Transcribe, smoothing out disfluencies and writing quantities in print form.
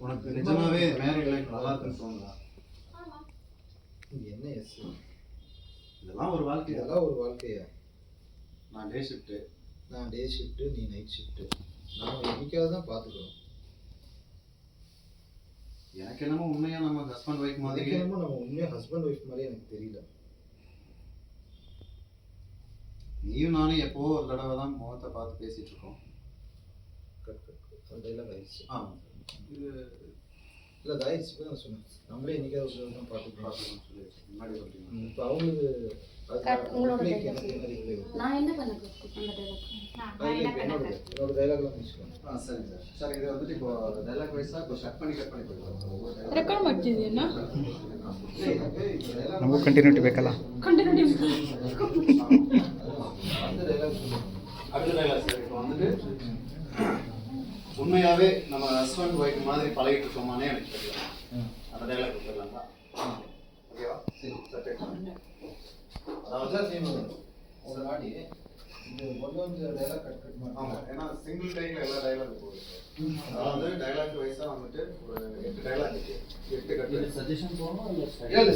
உனக்கு நிஜமாவே marriage life நல்லா இருக்குன்னு தோணுதா? என்ன எஸ் இதெல்லாம் ஒரு வாழ்க்கையா? அதெல்லாம் ஒரு வாழ்க்கையா? நான் டே ஷிஃப்ட்டு, நீ நைட் ஷிஃப்ட்டு. நாம் என்னைக்காவது தான் பார்த்துக்கிறோம். எனக்கு என்னமோ உண்மையா நம்ம ஹஸ்பண்ட் ஒய்ஃப் மாதிரி. என்னமோ நம்ம உண்மையாக ஹஸ்பண்ட் ஒய்ஃப் மாதிரி எனக்கு தெரியல. நீயும் நானும் எப்போ ஒரு தடவை தான் முகத்தை பார்த்து பேசிட்டு இருக்கோம். அந்த டைலாக் ஆயிடுச்சு. ஆமாம், இது இல்லை அது ஆயிடுச்சு. நான் சொன்னேன் நம்மளே என்னைக்காவது ஒரு தான் பார்த்துக்கலாம் சொல்லி முன்னாடி சொல்றீங்க. இப்போ அவங்களுக்கு நான் என்ன பண்ண என்னோட டைலாக்லாம் முடிச்சுக்கலாம். சரி சார். சார் இது வந்துட்டு இப்போ டைலாக் வைஸாக இப்போ கட் பண்ணி போயிடலாம். ರೆಕಾರ್ಡ್ ಮಾಡ್ತಿದ್ದೀಯಾ? ನಮಗೂ ಕಂಟಿನ್ಯೂಟಿ ಬೇಕಲ್ಲ. அடுத்த டைலாக் சார். இப்போ வந்துட்டு உண்மையாகவே நம்ம ஹஸ்பண்ட் ஒய்ஃப் மாதிரி பழகிட்டு இருக்கோமானே எனக்கு தெரியல. அந்த டைலாக் கொடுத்துடலாங்களா? ஓகேவா? சரி சார். அதாவது ஒரு நாடி இது ஒன்று டைலாக் கட் பண்ணி ஆமாம், ஏன்னா சிங்கிள் டைமில் எல்லா டைலாக் போகுது. அதாவது டைலாக் வைஸாக வந்துட்டு ஒரு 8 டைலாக் இருக்கு. 8 கட்டு சஜஷன் போகணும் இல்லை? அவங்க